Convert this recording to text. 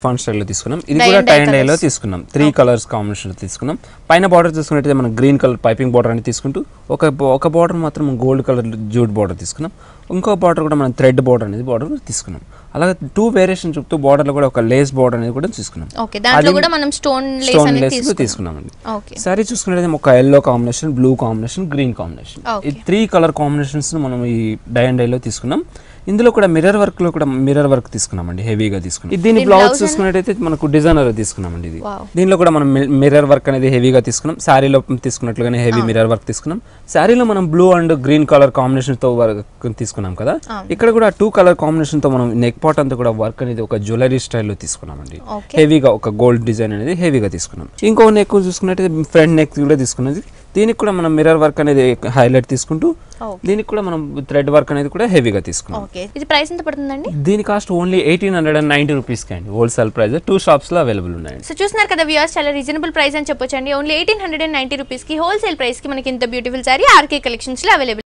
Font style లో తీసుకున్నాం. ఇది కూడా టై అండ్ డై లో తీసుకున్నాం. 3 కలర్స్ కాంబినేషన్ లో తీసుకున్నాం. పైన బార్డర్ చూసుకున్నట్లయితే మనం గ్రీన్ కలర్ పైపింగ్ బార్డర్ అని తీసుకుంటూ ఒక బార్డర్ మాత్రం గోల్డ్ కలర్ జూట్ బార్డర్ తీసుకున్నాం. ఇంకో బార్డర్ కూడా మనం థ్రెడ్ బార్డర్ అనేది బార్డర్ తీసుకున్నాం. అలాగే 2 వేరియేషన్ చూపుతూ బార్డర్ లో కూడా ఒక లేస్ బార్డర్ అనేది కూడా తీసుకున్నాం. ఓకే, దాంట్లో కూడా మనం స్టోన్ లేస్ తీసుకున్నామండి. సారీ చూసుకున్నట్లయితే ఒక yellow combination, blue combination, green combination, ఈ 3 కలర్ కాంబినేషన్స్ మనం ఈ డై అండ్ డై లో తీసుకున్నాం. ఇందులో కూడా మిర్రర్ వర్క్ లో కూడా మిర్రర్ వర్క్ తీసుకున్నామండి, హెవీగా తీసుకున్నాం. దీని బ్లౌజ్ చూసుకున్నట్టయితే మనకు డిజైనర్ తీసుకున్నామండి. ఇది దీనిలో కూడా మనం మిర్రర్ వర్క్ అనేది హెవీగా తీసుకున్నాం. శారీలో తీసుకున్నట్లుగానే హెవీ మిర్రర్ వర్క్ తీసుకున్నాం. శారీలో మనం blue and green colour combination తో వర్క్ తీసుకున్నాం కదా, ఇక్కడ కూడా 2 కలర్ కాంబినేషన్ తో మనం నెక్ పార్ట్ అంతా కూడా వర్క్ అనేది ఒక జ్యువెలరీ స్టైల్లో తీసుకున్నామండి. హెవీగా ఒక గోల్డ్ డిజైన్ అనేది హెవీగా తీసుకున్నాం. ఇంకో నెక్ చూసుకున్నట్టయితే ఫ్రంట్ నెక్ కూడా తీసుకున్నది. దీనికి కూడా మనం మిర్రర్ వర్క్ అనేది హైలైట్ తీసుకుంటూ దీనికి కూడా మనం థ్రెడ్ వర్క్ అనేది కూడా హెవీగా తీసుకున్నాం. ఇది ప్రైస్ ఎంత పడుతుందండి? దీని కాస్ట్ ఓన్లీ 1890 రూపీస్ కి అండి. హోల్సేల్ ప్రైస్ 2 షాప్స్ లో అవైలబుల్ ఉన్నాయి. సో చూస్తున్నారు కదా వ్యూయర్స్, చాలా రీజనబుల్ ప్రైస్ అని చెప్పొచ్చండి. ఓన్లీ 1890 రూపీస్ కి హోల్సేల్ ప్రైస్ కి మనకి ఇంత బ్యూటిఫుల్ సారీ ఆర్కే కలెక్షన్స్ లో అవైలబుల్.